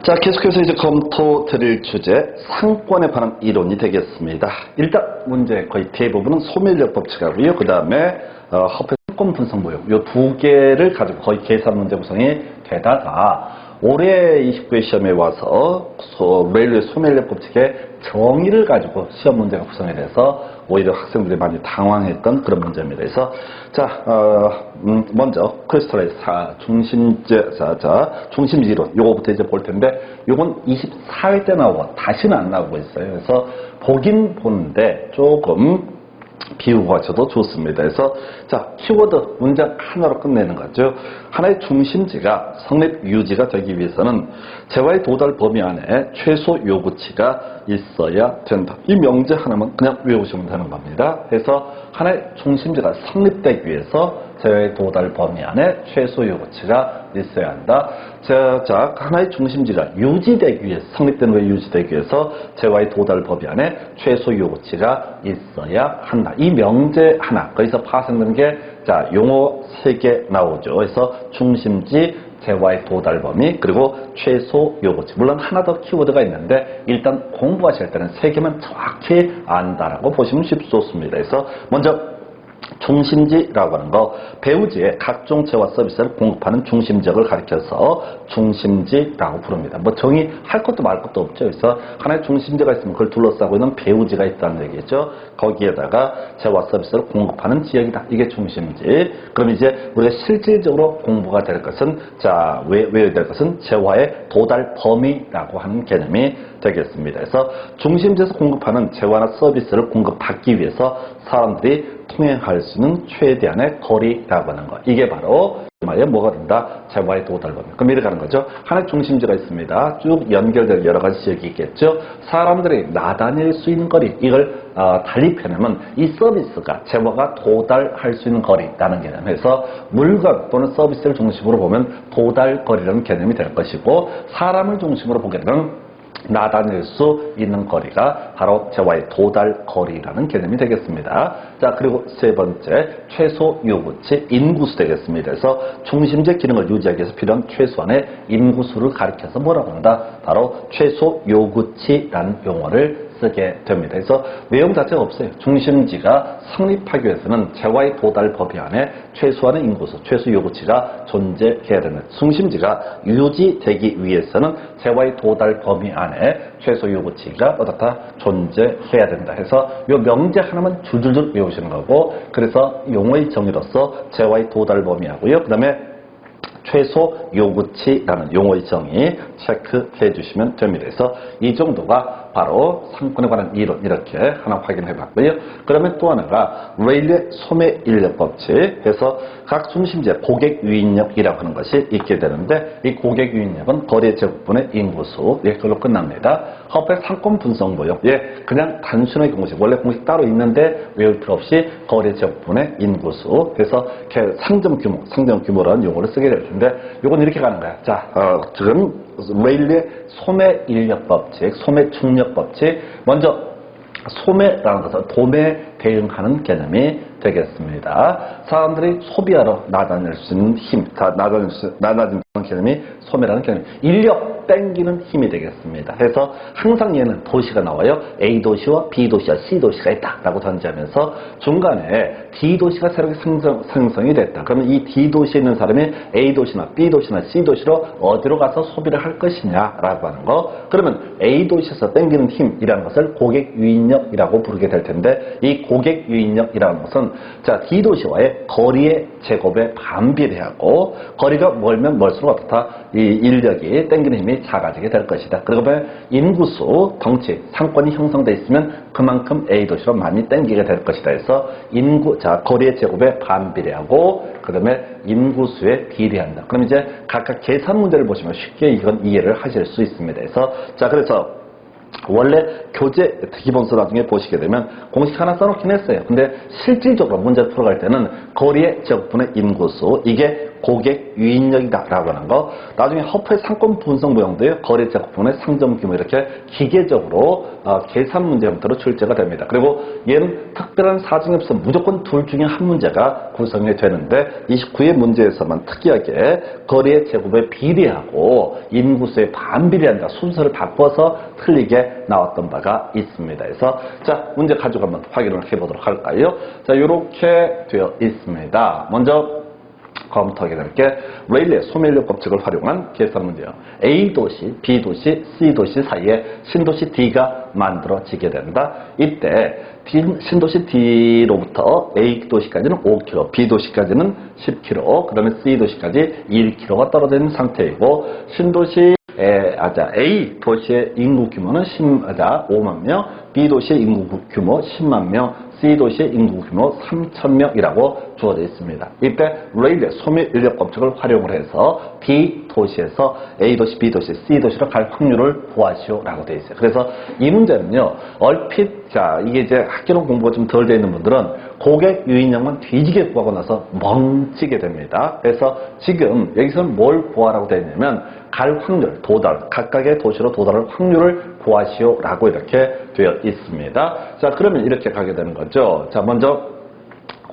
자, 계속해서 이제 검토 드릴 주제, 상권에 관한 이론이 되겠습니다. 일단 문제 거의 대부분은 소멸력 법칙하고요. 그 다음에 허페 상권 분석 모형, 이 두 개를 가지고 거의 계산 문제 구성이 되다가 올해 29회 시험에 와서 레일웨이 소멸력 법칙의 정의를 가지고 시험 문제가 구성이 돼서 오히려 학생들이 많이 당황했던 그런 문제입니다. 그래서 먼저 크리스탈라이즈 중심지 이론 요거부터 이제 볼 텐데, 요건 24회 때 나오고 다시는 안 나오고 있어요. 그래서 보긴 보는데 조금 비우고 하셔도 좋습니다. 그래서 키워드 문장 하나로 끝내는 거죠. 하나의 중심지가 성립 유지가 되기 위해서는 재화의 도달 범위 안에 최소 요구치가 있어야 된다. 이 명제 하나만 그냥 외우시면 되는 겁니다. 그래서 하나의 중심지가 성립되기 위해서 재화의 도달 범위 안에 최소 요구치가 있어야 한다. 하나의 중심지가 유지되기 위해서, 성립되는 것이 유지되기 위해서 재화의 도달 범위 안에 최소 요구치가 있어야 한다. 이 명제 하나, 거기서 파생되는 게 용어 3개 나오죠. 그래서 중심지, 재화의 도달 범위, 그리고 최소 요구치. 물론 하나 더 키워드가 있는데 일단 공부하실 때는 3개만 정확히 안다라고 보시면 쉽습니다. 그래서 먼저 중심지라고 하는 거, 배우지에 각종 재화 서비스를 공급하는 중심지역을 가리켜서 중심지라고 부릅니다. 뭐 정의할 것도 말 것도 없죠. 그래서 하나의 중심지가 있으면 그걸 둘러싸고 있는 배우지가 있다는 얘기죠. 거기에다가 재화 서비스를 공급하는 지역이다. 이게 중심지. 그럼 이제 우리가 실질적으로 공부가 될 것은, 외워야 될 것은 재화의 도달 범위라고 하는 개념이 되겠습니다. 그래서 중심지에서 공급하는 재화나 서비스를 공급받기 위해서 사람들이 통행할 수 있는 최대한의 거리라고 하는 거. 이게 바로 말이야 뭐가 된다? 재화의 도달 범위. 그럼 이렇게 하는 거죠. 하나의 중심지가 있습니다. 쭉 연결된 여러 가지 지역이 있겠죠. 사람들이 나다닐 수 있는 거리. 이걸 달리 표현하면 이 서비스가, 재화가 도달할 수 있는 거리라는 개념에서 물건 또는 서비스를 중심으로 보면 도달거리라는 개념이 될 것이고, 사람을 중심으로 보게 되면 나다닐 수 있는 거리가 바로 재화의 도달 거리라는 개념이 되겠습니다. 그리고 세 번째, 최소 요구치, 인구수 되겠습니다. 그래서 중심지의 기능을 유지하기 위해서 필요한 최소한의 인구수를 가리켜서 뭐라고 한다? 바로 최소 요구치라는 용어를 쓰게 됩니다. 그래서 내용 자체가 없어요. 중심지가 성립하기 위해서는 재화의 도달 범위 안에 최소한의 인구수, 최소 요구치가 존재해야 됩니다. 중심지가 유지되기 위해서는 재화의 도달 범위 안에 최소 요구치가 어떻다? 존재해야 된다. 해서 이 명제 하나만 줄줄줄 외우시는 거고, 그래서 용어의 정의로서 재화의 도달 범위하고요. 그 다음에 최소 요구치라는 용어의 정의 체크해 주시면 됩니다. 그래서 이 정도가 바로 상권에 관한 이론, 이렇게 하나 확인해 봤고요. 그러면 또 하나가 레일웨이 소매인력 법칙 해서 각 중심지의 고객 유인력이라고 하는 것이 있게 되는데, 이 고객 유인력은 거리 제곱분의 인구수, 그걸로 끝납니다. 허페 상권 분석 모형, 그냥 단순하게 공식, 원래 공식 따로 있는데 외울 필요 없이 거리 제곱분의 인구수, 그래서 상점 규모라는 용어를 쓰게 될 텐데, 이건 이렇게 가는 거야. 지금 레일웨이 소매인력 법칙, 소매충력 법칙. 먼저 소매라는 것은 도매에 대응하는 개념이 되겠습니다. 사람들이 소비하러 나다닐 수 있는 힘, 나다니는 개념이 소매라는 개념. 인력 땡기는 힘이 되겠습니다. 그래서 항상 얘는 도시가 나와요. A도시와 B도시와 C도시가 있다라고 전제하면서 중간에 D도시가 새롭게 생성이 됐다. 그러면 이 D도시에 있는 사람이 A도시나 B도시나 C도시로 어디로 가서 소비를 할 것이냐라고 하는 거. 그러면 A도시에서 땡기는 힘이라는 것을 고객 유인력이라고 부르게 될 텐데, 이 고객 유인력이라는 것은 D도시와의 거리의 제곱에 반비례하고, 거리가 멀면 멀수록 어떻다? 이 인력이 땡기는 힘이 작아지게 될 것이다. 그리고 인구수, 덩치, 상권이 형성되어 있으면 그만큼 A도시로 많이 땡기게 될 것이다. 해서 거리의 제곱에 반비례하고, 그 다음에 인구수에 비례한다. 그럼 이제 각각 계산 문제를 보시면 쉽게 이건 이해를 하실 수 있습니다. 그래서 원래 교재 기본서 나중에 보시게 되면 공식 하나 써놓긴 했어요. 근데 실질적으로 문제 풀어갈 때는 거리의 제곱분의 인구수, 이게 고객 유인력이다라고 하는 거. 나중에 허프의 상권 분석 모형도요. 거래 제곱분의 상점 규모 이렇게 기계적으로 계산 문제 형태로 출제가 됩니다. 그리고 얘는 특별한 사정이 없어 무조건 둘 중에 한 문제가 구성이 되는데 29의 문제에서만 특이하게 거래 제곱에 비례하고 인구수에 반비례한다. 순서를 바꿔서 틀리게 나왔던 바가 있습니다. 그래서 자 문제 가지고 한번 확인을 해보도록 할까요? 자 이렇게 되어 있습니다. 먼저 검토하게 될 게 레일리의 소멸력 법칙을 활용한 계산 문제요. A도시, B도시, C도시 사이에 신도시 D가 만들어지게 된다. 이때 신도시 D로부터 A도시까지는 5km, B도시까지는 10km, 그 다음에 C도시까지 1km가 떨어져 있는 상태이고 신도시 A 도시의 인구 규모는 5만 명, B 도시의 인구 규모 10만 명, C 도시의 인구 규모 3,000명이라고 주어져 있습니다. 이때 레일리의 소멸 인력 법칙을 활용을 해서 D 도시에서 A 도시, B 도시, C 도시로 갈 확률을 구하시오라고 되어 있어요. 그래서 이 문제는요, 얼핏 이게 이제 학교론 공부가 좀 덜 되어 있는 분들은 고객 유인력만 뒤지게 구하고 나서 멈추게 됩니다. 그래서 지금 여기서는 뭘 구하라고 되어 있냐면 갈 확률, 도달, 각각의 도시로 도달할 확률을 구하시오라고 이렇게 되어 있습니다. 자, 그러면 이렇게 가게 되는 거죠. 자, 먼저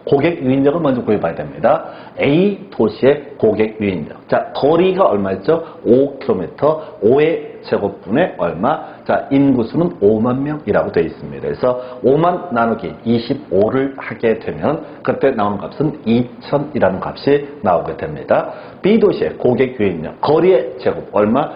고객 유인력을 먼저 구해봐야 됩니다. A 도시의 고객 유인력. 자, 거리가 얼마였죠? 5km, 5의 제곱분의 얼마? 자, 인구수는 5만 명이라고 되어 있습니다. 그래서 5만 나누기 25를 하게 되면 그때 나오는 값은 2,000이라는 값이 나오게 됩니다. B 도시의 고객 유인력, 거리의 제곱 얼마?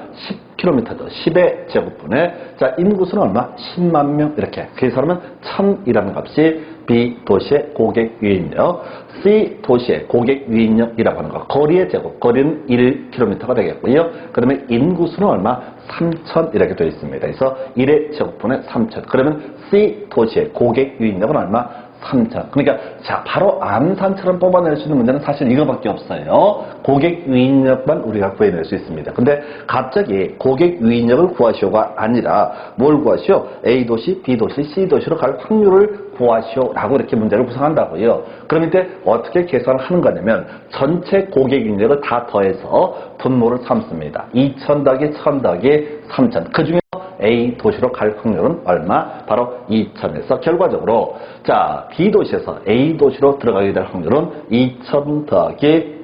10km죠. 10의 제곱분의 자, 인구수는 얼마? 10만 명 이렇게. 계산하면 1,000이라는 값이 B 도시의 고객 유인력, C 도시의 고객 유인력이라고 하는 거. 거리의 제곱, 거리는 1km가 되겠고요. 그 다음에 인구수는 얼마? 3,000 이렇게 되어 있습니다. 그래서 1의 제곱분의 3,000. 그러면 C 도시의 고객 유인력은 얼마? 3,000. 그러니까 자 바로 암산처럼 뽑아낼 수 있는 문제는 사실 이거밖에 없어요. 고객 유인력만 우리가 구해낼 수 있습니다. 근데 갑자기 고객 유인력을 구하시오가 아니라 뭘 구하시오? A 도시, B 도시, C 도시로 갈 확률을 구하시오라고 이렇게 문제를 구성한다고요. 그럼 이때 어떻게 계산을 하는 거냐면 전체 고객 유인력을 다 더해서 분모를 삼습니다. 2,000 더하기 1,000 더하기 3,000. 그 중에 A 도시로 갈 확률은 얼마? 바로 2,000에서 결과적으로 자 B 도시에서 A 도시로 들어가게 될 확률은 2,000 더하기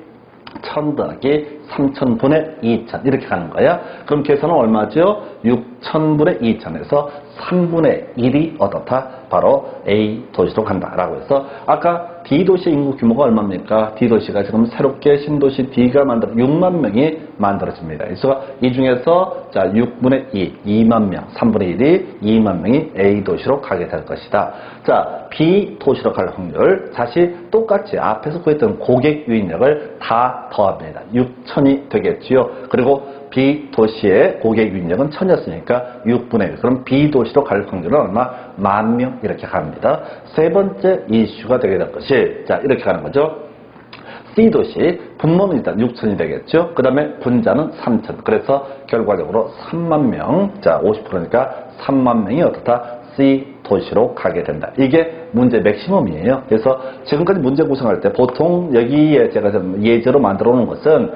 1,000 더하기 3,000분의 2,000 이렇게 가는 거야. 그럼 계산은 얼마죠? 6,000분의 2,000에서 3분의 1이 어떻다? 바로 A 도시로 간다라고 해서 아까 D 도시 인구 규모가 얼마입니까? D 도시가 지금 새롭게 신도시 D가 6만 명이 만들어집니다. 그래서 이 중에서 자 6분의 2, 2만 명, 3분의 1이 2만 명이 A 도시로 가게 될 것이다. 자 B 도시로 갈 확률 다시 똑같이 앞에서 구했던 고객 유인력을 다 더합니다. 6,000이 되겠지요. 그리고 B 도시의 고객 유인력은 1,000이었으니까 6분의 1. 그럼 B 도시로 갈 확률은 얼마? 10,000명 이렇게 갑니다. 세 번째 이슈가 되게 될 것이 자 이렇게 가는 거죠. C 도시 분모는 일단 6,000이 되겠죠. 그 다음에 분자는 3,000. 그래서 결과적으로 3만 명. 자 50%니까 3만 명이 어떻다? C 도시로 가게 된다. 이게 문제 맥시멈이에요. 그래서 지금까지 문제 구성할 때 보통 여기에 제가 좀 예제로 만들어 놓은 것은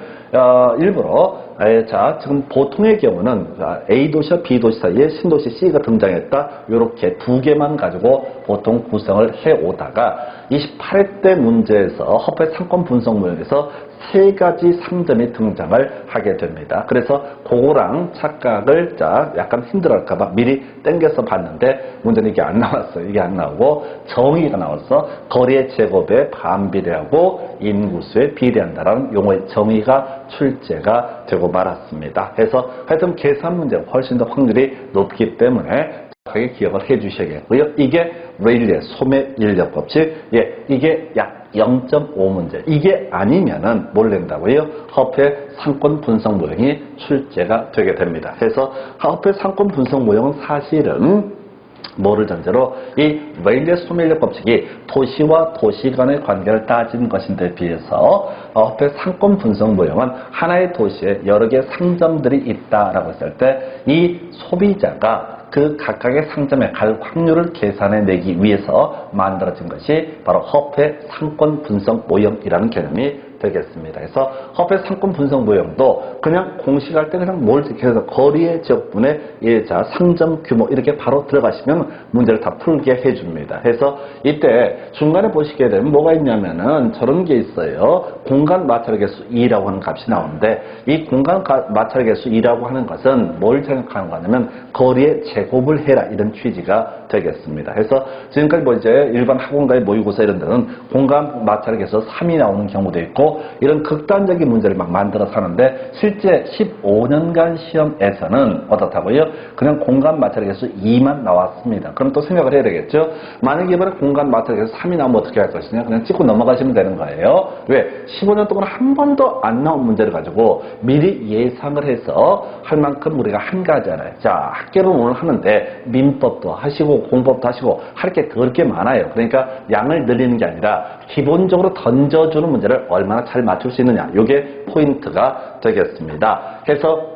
일부러 자 지금 보통의 경우는 A 도시와 B 도시 사이에 신도시 C가 등장했다. 이렇게 두 개만 가지고 보통 구성을 해오다가 28회 때 문제에서 허프의 상권 분석 모형에서 세 가지 상점이 등장을 하게 됩니다. 그래서 그거랑 착각을 자 약간 힘들어할까봐 미리 땡겨서 봤는데 문제는 이게 안 나왔어요. 이게 안 나오고 정의가 나와서 거리의 제곱에 반비례하고 인구수에 비례한다라는 용어의 정의가 출제가 되고 말았습니다. 해서 하여튼 계산 문제가 훨씬 더 확률이 높기 때문에 정확하게 기억을 해 주셔야겠고요. 이게 레일리의 소멸 인력 법칙. 예, 이게 약 0.5문제. 이게 아니면은 뭘 낸다고요? 허프의 상권 분석 모형이 출제가 되게 됩니다. 그래서 허프의 상권 분석 모형은 사실은 뭐를 전제로 이 레일리의 소멸력 법칙이 도시와 도시 간의 관계를 따진 것인데 비해서 허프의 상권 분석 모형은 하나의 도시에 여러 개의 상점들이 있다라고 했을 때 이 소비자가 그 각각의 상점에 갈 확률을 계산해내기 위해서 만들어진 것이 바로 허프의 상권 분석 모형이라는 개념이 되겠습니다. 그래서 허페 상권 분석 모형도 그냥 공식할 때 그냥 뭘 해서 거리의 지역분의 예자, 상점 규모 이렇게 바로 들어가시면 문제를 다 풀게 해줍니다. 그래서 이때 중간에 보시게 되면 뭐가 있냐면은 저런 게 있어요. 공간 마찰 개수 2라고 하는 값이 나오는데 이 공간 마찰 개수 2라고 하는 것은 뭘 생각하는 거냐면 거리의 제곱을 해라 이런 취지가 되겠습니다. 그래서 지금까지 뭐 이제 일반 학원가의 모의고사 이런 데는 공간 마찰 개수 3이 나오는 경우도 있고 이런 극단적인 문제를 막 만들어서 하는데 실제 15년간 시험에서는 어떻다고요? 그냥 공간 마찰 개수 2만 나왔습니다. 그럼 또 생각을 해야 되겠죠? 만약에 이번에 공간 마찰 개수 3이 나오면 어떻게 할 것이냐? 그냥 찍고 넘어가시면 되는 거예요. 왜? 15년 동안 한 번도 안 나온 문제를 가지고 미리 예상을 해서 할 만큼 우리가 한 가지잖아요. 자, 학교를 오늘 하는데 민법도 하시고 공법도 하시고 할 게 그렇게 많아요. 그러니까 양을 늘리는 게 아니라 기본적으로 던져주는 문제를 얼마나 잘 맞출 수 있느냐. 이게 포인트가 되겠습니다. 그래서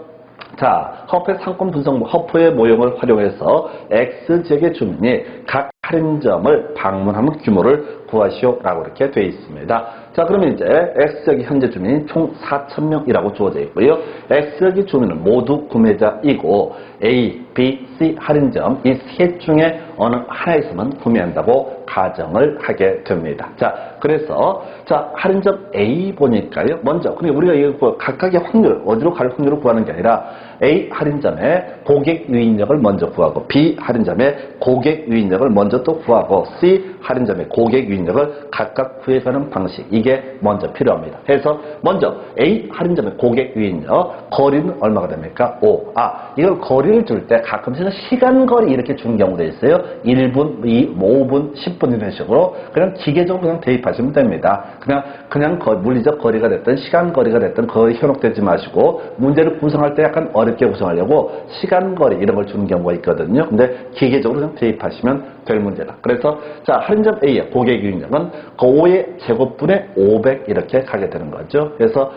자, 허프의 상권 분석, 허프의 모형을 활용해서 X지역의 주민이 각 할인점을 방문하는 규모를 구하시오라고 이렇게 되어 있습니다. 자, 그러면 이제 X지역의 현재 주민이 총 4,000명이라고 주어져 있고요. X지역의 주민은 모두 구매자이고 A, B, C 할인점 이 셋 중에 어느 하나에서만 구매한다고 가정을 하게 됩니다. 자, 그래서 자 할인점 A 보니까요. 먼저 그러니까 우리가 이거 각각의 확률 어디로 갈 확률을 구하는 게 아니라 A 할인점의 고객 유인력을 먼저 구하고 B 할인점의 고객 유인력을 먼저 또 구하고 C 할인점의 고객 유인력을 각각 구해가는 방식 이게 먼저 필요합니다. 그래서 먼저 A 할인점의 고객 유인력 거리는 얼마가 됩니까? 5. 이걸 거리를 줄 때 가끔씩은 시간 거리 이렇게 주는 경우도 있어요. 1분, 5분, 10분 이런 식으로 그냥 기계적으로 그냥 대입하시면 됩니다. 그냥 물리적 거리가 됐든 시간 거리가 됐든 거의 현혹되지 마시고 문제를 구성할 때 약간 어렵게 구성하려고 시간 거리 이런 걸 주는 경우가 있거든요. 근데 기계적으로 그냥 대입하시면 될 문제다. 그래서 자 할인점 A의 고객 유인력은 그 5의 제곱분의 500 이렇게 가게 되는 거죠. 그래서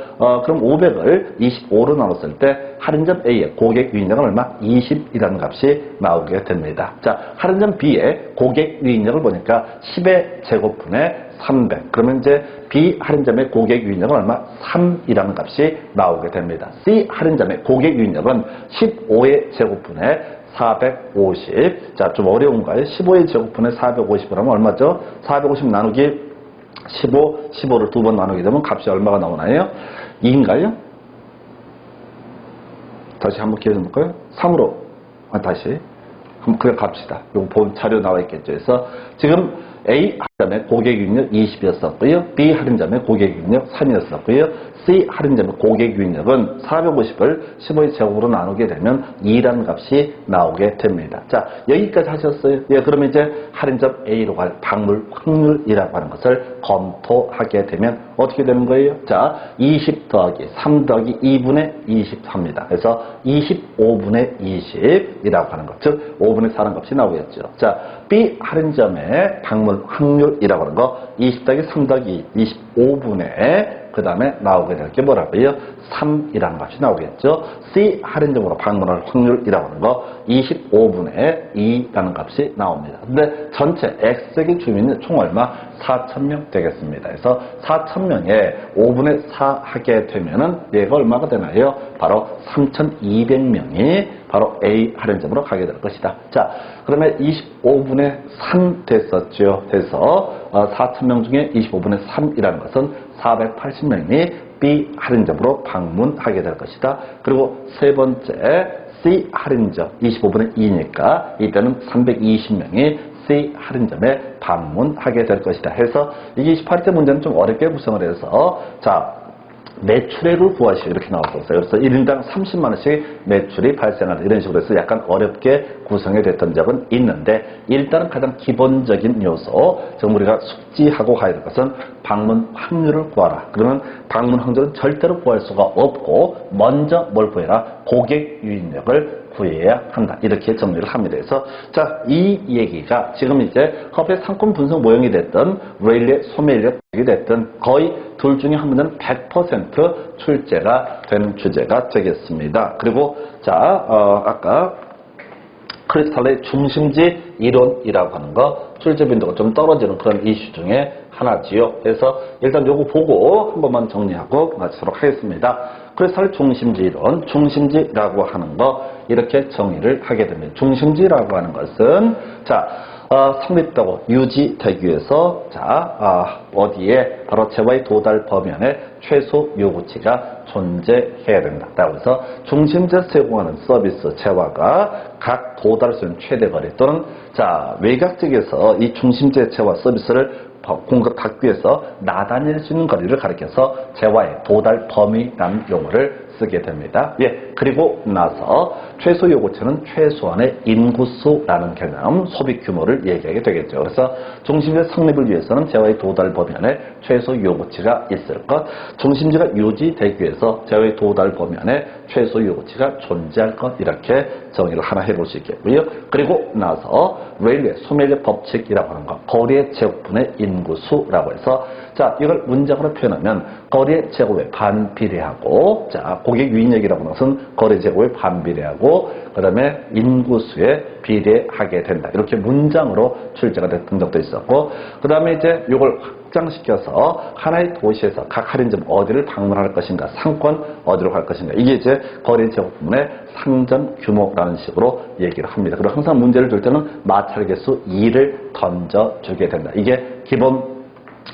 그럼 500을 25로 나눴을 때 할인점 A의 고객 유인력은 얼마? 20이라는 값이 나오게 됩니다. 자 할인점 B의 고객 유인력을 보니까 10의 제곱분의 300. 그러면 이제 B 할인점의 고객 유인력은 얼마? 3이라는 값이 나오게 됩니다. C 할인점의 고객 유인력은 15의 제곱분의 450. 자, 좀 어려운가요? 15의 제곱분의 450을 하면 얼마죠? 450 나누기 15, 15를 두 번 나누게 되면 값이 얼마가 나오나요? 2인가요? 다시 한번 기억해 볼까요? 3으로. 다시. 한번 그래 갑시다. 이거 본 자료 나와 있겠죠. 그래서 지금 A 할인점의 고객 유인력 20이었었고요. B 할인점의 고객 유인력 3이었었고요. C 할인점의 고객 유인력은 450을 15의 제곱으로 나누게 되면 2라는 값이 나오게 됩니다. 자, 여기까지 하셨어요. 예, 그러면 이제 할인점 A로 갈 방문 확률이라고 하는 것을 검토하게 되면 어떻게 되는 거예요? 자, 20 더하기 3 더하기 2분의 24입니다. 그래서 25분의 20이라고 하는 것, 즉 5분의 4라는 값이 나오겠죠. 자, B 할인점의 방문 확률이라고 하는 거 20 더하기 3 더하기 25분의 그 다음에 나오게 될 게 뭐라고요? 3이라는 값이 나오겠죠. C 할인점으로 방문할 확률이라고 하는 거 25분의 2라는 값이 나옵니다. 근데 전체 X의 주민은 총 얼마? 4,000명 되겠습니다. 그래서 4,000명에 5분의 4 하게 되면은 얘가 얼마가 되나요? 바로 3,200명이 바로 A 할인점으로 가게 될 것이다. 자, 그러면 25분의 3 됐었죠. 그래서 4,000명 중에 25분의 3이라는 것은 480명이 B 할인점으로 방문하게 될 것이다. 그리고 세 번째 C 할인점 25분의 2니까 이때는 320명이 C 할인점에 방문하게 될 것이다. 해서 이게 28째 문제는 좀 어렵게 구성을 해서 자 매출액을 구하시오 이렇게 나왔었어요. 그래서 1인당 30만 원씩 매출이 발생하는 이런 식으로 해서 약간 어렵게 구성이 됐던 적은 있는데 일단은 가장 기본적인 요소 지금 우리가 숙지하고 가야 될 것은 방문 확률을 구하라. 그러면 방문 확률은 절대로 구할 수가 없고 먼저 뭘 구해라? 고객 유인력을 구해야 한다. 이렇게 정리를 합니다. 그래서 자, 이 얘기가 지금 이제 허브의 상권 분석 모형이 됐든 레일의 소매인력이 됐든 거의 둘 중에 한 문제는 100% 출제가 되는 주제가 되겠습니다. 그리고 자, 아까 크리스탈의 중심지 이론이라고 하는 거 출제 빈도가 좀 떨어지는 그런 이슈 중에 하나지요. 그래서 일단 요거 보고 한 번만 정리하고 마치도록 하겠습니다. 그래서 중심지 이론, 중심지라고 하는 거 이렇게 정의를 하게 됩니다. 중심지라고 하는 것은 성립되고 유지되기 위해서 어디에 바로 재화의 도달 범위안에 최소 요구치가 존재해야 된다라고 해서 중심지에서 제공하는 서비스 재화가 각 도달할 수 있는 최대 거리 또는 외곽 지역에서 이 중심지의 재화 서비스를 공급받기 위해서 나다닐 수 있는 거리를 가리켜서 재화의 도달 범위라는 용어를 쓰게 됩니다. 그리고 나서 최소 요구치는 최소한의 인구수라는 개념, 소비 규모를 얘기하게 되겠죠. 그래서 중심지의 성립을 위해서는 재화의 도달 범위 안에 최소 요구치가 있을 것, 중심지가 유지되기 위해서 재화의 도달 범위 안에 최소 요구치가 존재할 것, 이렇게 정의를 하나 해볼 수 있겠고요. 그리고 나서 레일리의 소멸의 법칙이라고 하는 것, 거리의 제곱분의 인구수라고 해서 이걸 문장으로 표현하면 거리의 제곱에 반비례하고 고객 유인력이라고 하는 것은 거리 제곱에 반비례하고 그 다음에 인구수에 비례하게 된다. 이렇게 문장으로 출제가 됐던 적도 있었고 그 다음에 이제 이걸 확장시켜서 하나의 도시에서 각 할인점 어디를 방문할 것인가, 상권 어디로 갈 것인가, 이게 이제 거리 제곱분의 상점 규모라는 식으로 얘기를 합니다. 그리고 항상 문제를 줄 때는 마찰 개수 2를 던져주게 된다. 이게 기본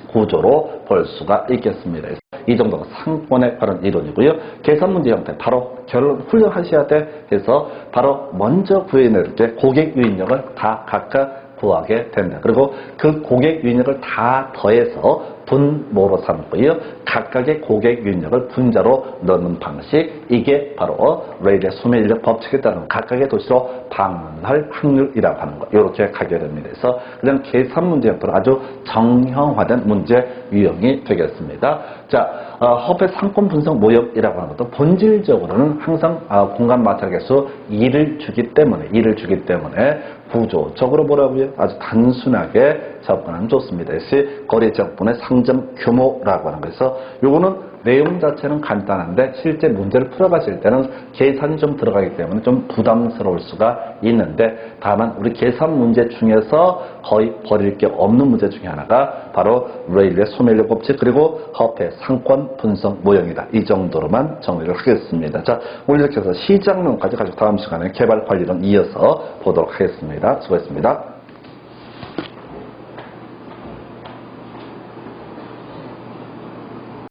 구조로 볼 수가 있겠습니다. 이 정도가 상권에 관한 이론이고요. 계산 문제 형태, 바로 결론 훈련하셔야 돼 해서 바로 먼저 구해낼 때 고객 유인력을 다 각각 구하게 된다. 그리고 그 고객 유인력을 다 더해서 분모로 삼고요. 각각의 고객 유인력을 분자로 넣는 방식, 이게 바로 레일의 소멸인력 법칙에 따른 각각의 도시로 방문할 확률이라고 하는 거, 이렇게 가게 됩니다. 그래서 그냥 계산 문제 형태로 아주 정형화된 문제 유형이 되겠습니다. 허브의 상권 분석 모형이라고 하는 것도 본질적으로는 항상 공간 마찰 개수 2를 주기 때문에 구조적으로 뭐라고요? 아주 단순하게 접근하면 좋습니다. 그래서 거리 제곱분의 상점 규모라고 하는 거에서 요거는 내용 자체는 간단한데 실제 문제를 풀어가실 때는 계산이 좀 들어가기 때문에 좀 부담스러울 수가 있는데, 다만 우리 계산 문제 중에서 거의 버릴 게 없는 문제 중에 하나가 바로 레일의 소멸력 법칙 그리고 허페의 상권 분석 모형이다. 이 정도로만 정리를 하겠습니다. 오늘 이렇게 해서 시장론까지 가지고 다음 시간에 개발 관리론 이어서 보도록 하겠습니다. 수고했습니다.